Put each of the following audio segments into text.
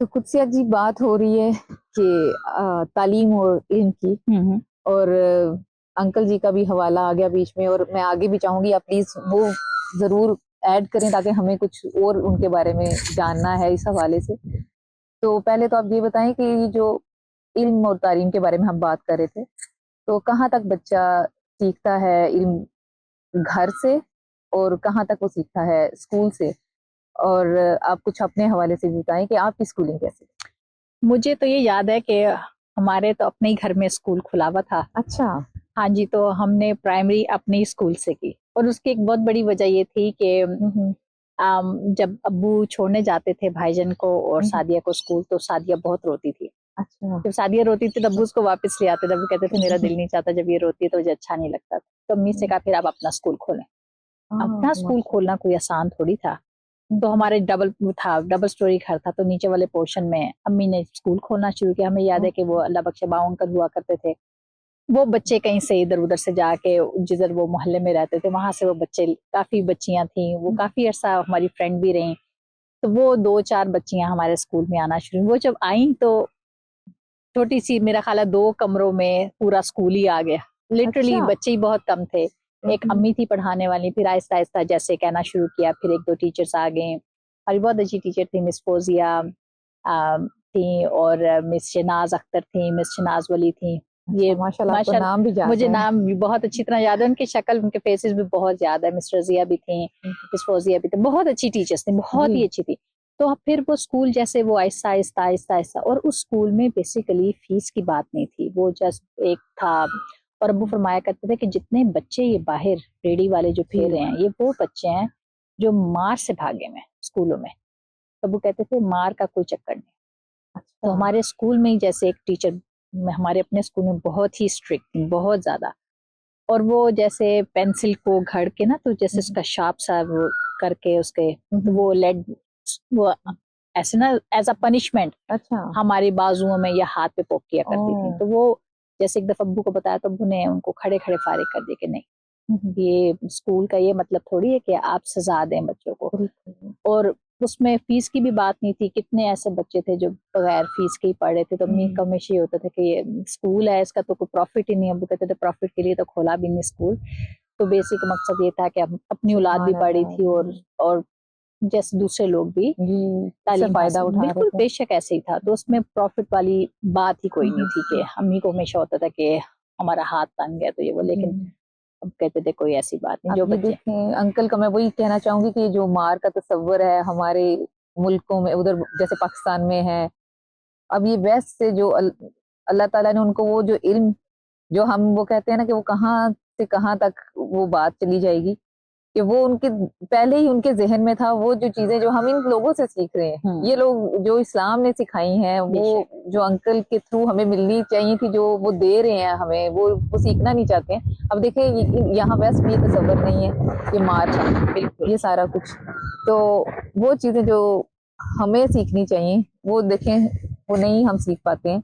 तो कुछ से अजीब बात हो रही है कि तालीम और इल्म की। और अंकल जी का भी हवाला आ गया बीच में, और मैं आगे भी चाहूंगी आप प्लीज वो जरूर ऐड करें ताकि हमें कुछ और उनके बारे में जानना है इस हवाले से। तो पहले तो आप ये बताएं कि ये जो इल्म और तालीम के बारे में हम बात कर रहे थे, तो कहाँ तक बच्चा सीखता है इल्म घर से, और कहाँ तक वो सीखता है स्कूल से। और आप कुछ अपने हवाले से भी बताएं कि आपकी स्कूलिंग कैसे। मुझे तो ये याद है कि हमारे तो अपने ही घर में स्कूल खुला हुआ था। अच्छा। हाँ जी, तो हमने प्राइमरी अपने ही स्कूल से की, और उसकी एक बहुत बड़ी वजह ये थी कि हम्म। जब अब्बू छोड़ने जाते थे भाईजान को और हम्म। सादिया को स्कूल, तो सादिया बहुत रोती थी। अच्छा। जब सादिया रोती थी तो अब्बू उसको वापस ले आते थे। अब्बू कहते थे मेरा दिल नहीं चाहता, जब ये रोती है तो मुझे अच्छा नहीं लगता। तो अम्मी से कहा फिर आप अपना स्कूल खोलें। अपना स्कूल खोलना कोई आसान थोड़ी था। तो हमारे डबल स्टोरी घर था, तो नीचे वाले पोर्शन में अम्मी ने स्कूल खोलना शुरू किया। हमें याद है कि वो अल्लाह बख्शे बाऊ अंकल हुआ करते थे। वो बच्चे कहीं से इधर उधर से जाके, जिधर वो मोहल्ले में रहते थे वहां से वो बच्चे, काफी बच्चियां थी, वो काफी अरसा हमारी फ्रेंड भी रही। तो वो दो चार बच्चियां हमारे स्कूल में आना शुरू, वो जब आई तो छोटी सी, मेरा ख्याल है 2 कमरों में पूरा स्कूल ही आ गया। लिटरली अच्छा। बच्चे ही बहुत कम थे। एक अम्मी थी पढ़ाने वाली, फिर आहिस्ता आहिस्ता जैसे कहना शुरू किया, फिर एक दो टीचर्स आ गए। और बहुत अच्छी टीचर थी, मिस फोजिया थी, और मिस शनाज अख्तर थी, मिस शनाज वली थी। ये अच्छा, माशाल्लाह आपको माशा नाम भी याद मुझे है। नाम भी बहुत अच्छी तरह याद है, उनकी शक्ल उनके फेसेस भी बहुत याद है। मिस रजिया भी थी, मिस फोजिया भी थी, बहुत अच्छी टीचर्स थी, बहुत जी। ही अच्छी थी। तो फिर वो स्कूल जैसे वो आहिस्ता आहिस्ता आहिस्ता आहिस्ता, और उस स्कूल में बेसिकली फीस की बात नहीं थी, वो जस्ट एक था। और अब्बू फरमाया करते थे कि जितने बच्चे ये बाहर रेडी वाले जो फिर रहे हैं, ये वो बच्चे हैं जो मार से भागे हुए स्कूलों में। तो वो कहते थे मार का कोई चक्कर नहीं। तो अच्छा। हमारे स्कूल में ही जैसे एक टीचर, हमारे अपने स्कूल में बहुत ही स्ट्रिक्ट थी, बहुत ज्यादा। और वो जैसे पेंसिल को घड़ के ना, तो जैसे उसका शार्प सा वो करके उसके, तो वो लेड, वो ऐसे ना एज अ पनिशमेंट अच्छा। हमारे बाजुओं में या हाथ पे पोक किया करती थी। ओ। तो वो जैसे एक दफा अब्बू को बताया तो अब्बू ने उनको खड़े खड़े फारिग कर दिए कि नहीं, ये स्कूल का ये मतलब थोड़ी है कि आप सजा दें बच्चों को। बिल्कुल। और उसमें फीस की भी बात नहीं थी। कितने ऐसे बच्चे थे जो बगैर फीस के ही पढ़े थे। तो अम्मी का हमेशा ये होता था कि ये स्कूल है, इसका तो कोई प्रॉफिट ही नहीं है। अब्बू कहते थे प्रॉफिट के लिए तो खोला भी नहीं स्कूल। तो बेसिक मकसद ये था कि अपनी औलाद भी सुभान पढ़ी अल्लाह। थी, और जैसे दूसरे लोग भी जी। इससे तालीम फायदा हासिल, उठा रहे बिल्कुल थे। बेशक ऐसे ही था। तो उसमें प्रॉफिट वाली बात ही कोई नहीं थी कि अम्मी को हमेशा होता था कि हमारा हाथ तंग है तो ये वो। लेकिन जी। अब कहते थे कोई ऐसी बात नहीं, अब जो ये बच्चे। देखें अंकल का, मैं वही कहना चाहूंगी कि जो मार का तस्वर है हमारे मुल्कों में, उधर जैसे पाकिस्तान में है, अब ये वेस्ट से जो अल्लाह ताला ने उनको वो जो इल्म, जो हम वो कहते हैं ना कि वो कहाँ से कहाँ तक वो बात चली जाएगी, कि वो उनके पहले ही उनके जहन में था। वो जो चीजें जो हम इन लोगों से सीख रहे हैं, ये लोग जो इस्लाम ने सिखाई हैं, वो बेशक जो अंकल के थ्रू हमें मिलनी चाहिए थी, जो वो दे रहे हैं हमें, वो सीखना नहीं चाहते हैं। अब देखिए यहाँ वेस्ट में ये तस्वर नहीं है, ये मार है, बिल्कुल। ये सारा कुछ। तो वो चीजें जो हमें सीखनी चाहिए, वो देखें वो नहीं हम सीख पाते हैं।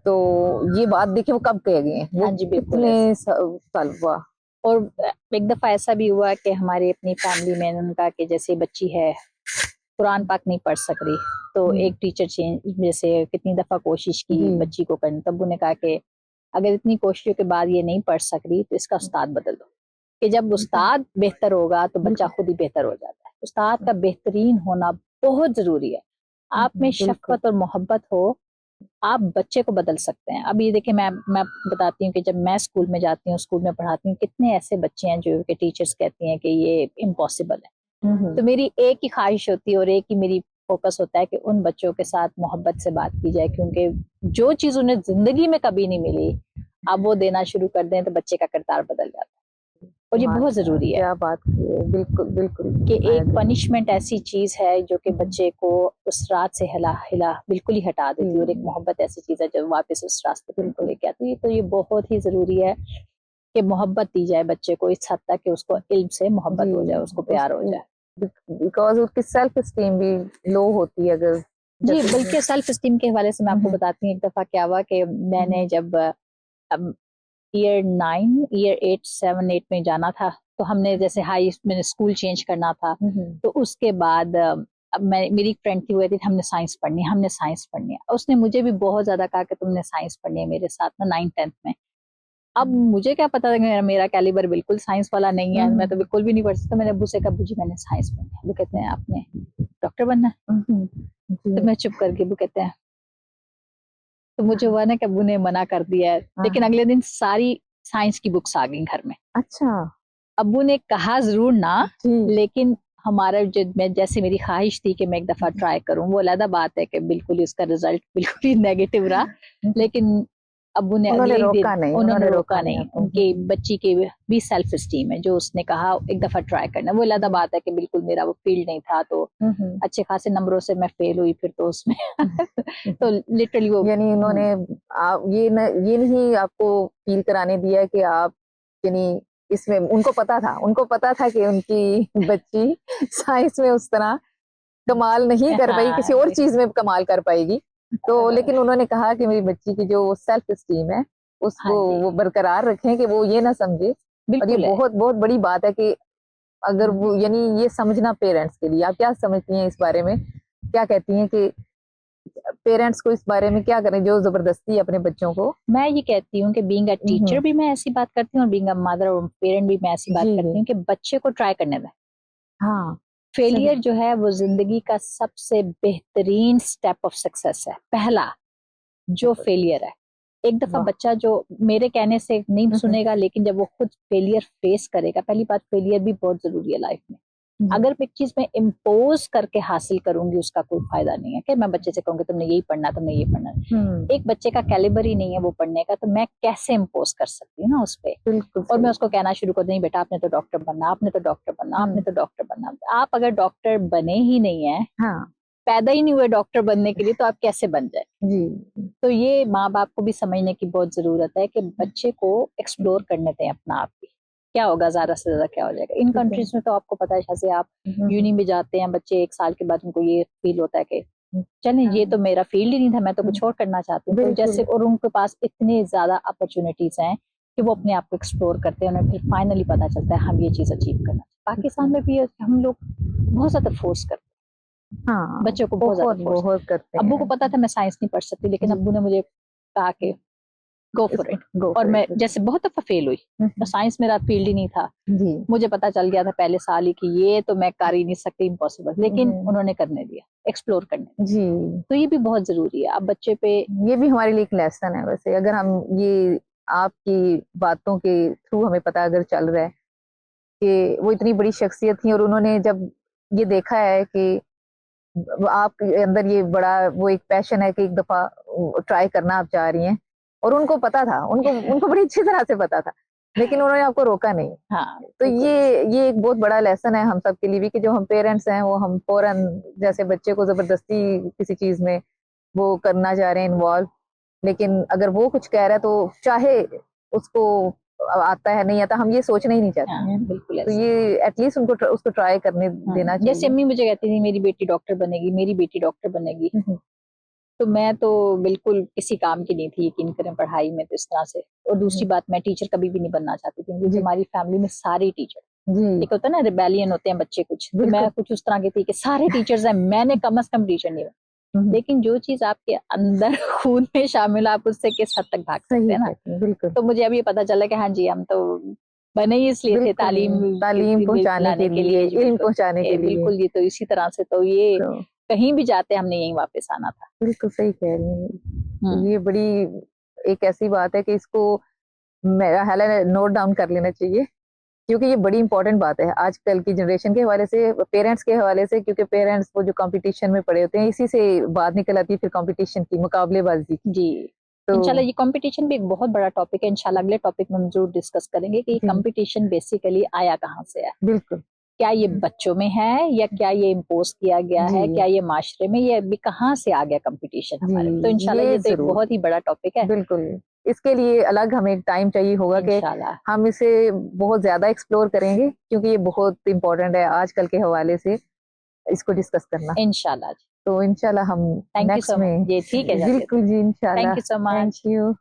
तो ये बात देखिए वो कब कह गए हैं, वो हाँ जी, बिल्कुल कितने ऐसे। साल हुआ। और एक दफा ऐसा भी हुआ कि हमारी अपनी फैमिली में उनका कि जैसे बच्ची है कुरान पाक नहीं पढ़ सक रही, तो जी। एक टीचर चेंज, जैसे कितनी दफा कोशिश की जी। बच्ची को करने, तब उन्होंने कहा कि अगर इतनी कोशिशों के बाद ये नहीं पढ़ सक रही तो इसका उस्ताद बदल दो। कि जब उस्ताद बेहतर होगा तो बच्चा खुद ही बेहतर हो जाता है। उस्ताद का बेहतरीन होना बहुत जरूरी है। आप में बिल्कुल। शफकत और मोहब्बत हो, आप बच्चे को बदल सकते हैं। अब ये देखिए, मैं बताती हूँ कि जब मैं स्कूल में जाती हूँ, स्कूल में पढ़ाती हूँ, कितने ऐसे बच्चे हैं जो कि टीचर्स कहती हैं कि ये इम्पॉसिबल है। तो मेरी एक ही ख्वाहिश होती है और एक ही मेरी फोकस होता है कि उन बच्चों के साथ मोहब्बत से बात की जाए, क्योंकि जो चीज उन्हें जिंदगी में कभी नहीं मिली, अब वो देना शुरू कर दें तो बच्चे का किरदार बदल जाता है। और ये बहुत माशा, जरूरी है क्या बात की है, बिल्कुल बिल्कुल। कि आई एक एग्री। पनिशमेंट ऐसी चीज है जो कि बच्चे को उस रात से हिला हिला बिल्कुल ही हटा देती है, और एक मोहब्बत ऐसी चीज है जो वापस उस रास्ते पर उनको बिल्कुल। लेके आती है। तो ये बहुत ही जरूरी है कि मोहब्बत दी जाए बच्चे को इस हद तक कि उसको इल्म से मोहब्बत हो जाए, उसको जी। प्यार हो जाए। बिकॉज उसकी सेल्फ स्टीम भी लो होती है अगर, जी, जैसे। बल्कि सेल्फ स्टीम के हवाले से मैं आपको बताती हूँ। एक दफा क्या हुआ कि मैंने जब ईयर 8 7 8 में जाना था, तो हमने जैसे हाई, मैंने स्कूल चेंज करना था। तो उसके बाद अब मेरी फ्रेंड थी, वो कहती थी हमने साइंस पढ़नी है, हमने साइंस पढ़नी है। उसने मुझे भी बहुत ज्यादा कहा कि तुमने साइंस पढ़नी है मेरे साथ ना 9th-10th में। अब मुझे क्या पता था कि मेरा कैलिबर बिल्कुल साइंस वाला नहीं है, मैं तो बिल्कुल भी नहीं पढ़ सकता। मैंने अब्बू से कहा अब्बू जी मैंने साइंस पढ़नी है। वो कहते हैं आपने डॉक्टर बनना है? तो मैं चुप करके, वो कहते हैं, तो मुझे हुआ ना कि अब्बू ने मना कर दिया है। लेकिन अगले दिन सारी साइंस की बुक्स आ गई घर में। अच्छा। अब्बू ने कहा जरूर ना, लेकिन हमारा जो, मैं जैसे मेरी ख्वाहिश थी कि मैं एक दफा ट्राई करूं, वो अलग बात है कि बिल्कुल ही उसका रिजल्ट बिल्कुल ही नेगेटिव रहा। लेकिन अब्बू ने उन्होंने अगले ही रोका दिन नहीं, उन्होंने रोका नहीं। आपको। उनकी बच्ची के भी सेल्फ एस्टीम है, जो उसने कहा एक दफा ट्राई करना। वो अलग बात है कि बिल्कुल मेरा वो फील्ड नहीं था, तो अच्छे खासे नंबरों से मैं फेल हुई फिर तो उसमें तो लिटरली वो यानी उन्होंने आप ये नहीं आपको फील कराने दिया कि आप यानी इसमें, उनको पता था कि उनकी बच्ची साइंस में उस तरह कमाल नहीं कर पाई, किसी और चीज में कमाल कर पाएगी। तो लेकिन उन्होंने कहा कि मेरी बच्ची की जो सेल्फ एस्टीम है उसको वो बरकरार रखें, कि वो ये ना समझे। और ये बहुत बहुत बड़ी बात है कि अगर वो यानी ये समझना पेरेंट्स के लिए, आप क्या समझती हैं इस बारे में, क्या कहती हैं कि पेरेंट्स को इस बारे में क्या करें जो जबरदस्ती अपने बच्चों को? मैं ये कहती हूँ कि बीइंग अ टीचर भी मैं ऐसी बात करती हूँ, और बीइंग अ मदर और पेरेंट भी मैं ऐसी बात करती हूँ कि बच्चे को ट्राई करने दें। हाँ, फेलियर जो है वो जिंदगी का सबसे बेहतरीन स्टेप ऑफ सक्सेस है। पहला जो फेलियर है, एक दफा बच्चा जो मेरे कहने से नहीं सुनेगा, लेकिन जब वो खुद फेलियर फेस करेगा, पहली बात फेलियर भी बहुत जरूरी है लाइफ में। अगर मैं एक चीज में इम्पोज करके हासिल करूंगी, उसका कोई फायदा नहीं है। कि मैं बच्चे से कहूंगी तुमने यही पढ़ना, तुमने ये पढ़ना, एक बच्चे का कैलिबर ही नहीं है वो पढ़ने का, तो मैं कैसे इम्पोज कर सकती हूँ ना उस पर। और मैं उसको कहना शुरू कर दूं, नहीं बेटा आपने तो डॉक्टर बनना, आपने तो डॉक्टर बनना, आपने तो डॉक्टर बनना। आप अगर डॉक्टर बने ही नहीं है, पैदा ही नहीं हुए डॉक्टर बनने के लिए, तो आप कैसे बन जाए? तो ये माँ बाप को भी समझने की बहुत जरूरत है कि बच्चे को एक्सप्लोर करने दें अपना आप भी, क्या होगा ज्यादा से ज्यादा क्या हो जाएगा। इन कंट्रीज में तो आपको पता है, जैसे आप यूनी में जाते हैं बच्चे, 1 साल के बाद उनको ये फील होता है कि चलें ये तो मेरा फील्ड ही नहीं था, मैं तो कुछ और करना चाहती हूँ। तो जैसे, और उनके पास इतने ज्यादा अपॉर्चुनिटीज हैं कि वो अपने आप को एक्सप्लोर करते हैं, उन्हें फिर फाइनली पता चलता है हम ये चीज अचीव करना। पाकिस्तान में भी हम लोग बहुत ज्यादा फोर्स करते हैं बच्चों को, बहुत करते हैं। अब्बू को पता था मैं साइंस नहीं पढ़ सकती, लेकिन अब्बू ने मुझे कहा कि गो फॉर इट। और मैं जैसे बहुत दफा फेल हुई, तो साइंस मेरा फील्ड ही नहीं था। मुझे पता चल गया था पहले साल ही कि ये तो मैं कर ही नहीं सकती, इम्पॉसिबल, लेकिन उन्होंने करने दिया, एक्सप्लोर करने दिया। तो ये भी बहुत जरूरी है। अब बच्चे पे ये भी हमारे लिए एक लेसन है वैसे, अगर हम ये आपकी बातों के थ्रू हमें पता अगर चल रहा है कि वो इतनी बड़ी शख्सियत थी, और उन्होंने जब ये देखा है कि आपके अंदर ये बड़ा वो एक पैशन है कि एक दफा ट्राई करना आप चाह रही हैं, और उनको पता था, उनको बड़ी अच्छी तरह से पता था, लेकिन उन्होंने आपको रोका नहीं। तो ये एक बहुत बड़ा लेसन है हम सब के लिए भी, कि जो हम पेरेंट्स हैं वो हम फौरन जैसे बच्चे को जबरदस्ती किसी चीज में वो करना चाह रहे हैं इन्वॉल्व, लेकिन अगर वो कुछ कह रहा है तो चाहे उसको आता है नहीं आता, हम ये सोचना ही नहीं चाहते हैं। बिल्कुल। तो ये एटलीस्ट उसको ट्राई करने देना चाहिए। जैसे अम्मी मुझे कहती थी मेरी बेटी डॉक्टर बनेगी, मेरी बेटी डॉक्टर बनेगी, तो मैं तो बिल्कुल किसी काम की नहीं थी, यकीन करें, पढ़ाई में तो इस तरह से। और दूसरी बात, मैं टीचर कभी भी नहीं बनना चाहती थी, क्योंकि हमारी फैमिली में सारे टीचर, एक होता है ना रिबेलियन होते हैं बच्चे कुछ, तो मैं कुछ उस तरह की थी कि सारे टीचर्स हैं, मैंने कम से कम टीचर नहीं बना। लेकिन जो चीज आपके अंदर खून में शामिल, आप उससे किस हद तक भाग सकते हैं ना। तो मुझे अब ये पता चला कि हाँ जी, हम तो बने ही इसलिए थे, तालीम पहुंचाने के लिए, इल्म पहुंचाने के लिए। बिल्कुल जी। तो इसी तरह से तो ये कहीं भी जाते हमने यहीं वापस आना था। बिल्कुल सही कह रही हैं। ये बड़ी एक ऐसी बात है कि इसको हालांकि नोट डाउन कर लेना चाहिए, क्योंकि ये बड़ी इंपॉर्टेंट बात है आजकल की जनरेशन के हवाले से, पेरेंट्स के हवाले से, क्योंकि पेरेंट्स वो जो कंपटीशन में पड़े होते हैं, इसी से बात निकल आती है फिर कंपटीशन की, मुकाबलेबाजी जी। तो इंशाल्लाह ये कंपटीशन भी एक बहुत बड़ा टॉपिक है, इंशाल्लाह अगले टॉपिक में हम जरूर डिस्कस करेंगे कि कंपटीशन बेसिकली आया कहाँ से है। बिल्कुल। क्या ये बच्चों में है, या क्या ये इम्पोज किया गया है, क्या ये माशरे में, ये अभी कहाँ से आ गया कंपटीशन हमारे। तो इंशाल्लाह ये तो एक बहुत ही बड़ा टॉपिक है। बिल्कुल, इसके लिए अलग हमें टाइम चाहिए होगा कि हम इसे बहुत ज्यादा एक्सप्लोर करेंगे, क्योंकि ये बहुत इंपॉर्टेंट है आजकल के हवाले से इसको डिस्कस करना। इंशाल्लाह। तो इंशाल्लाह हम नेक्स्ट में, ये ठीक है, बिल्कुल जी, इंशाल्लाह। Thank you so much. Thank you.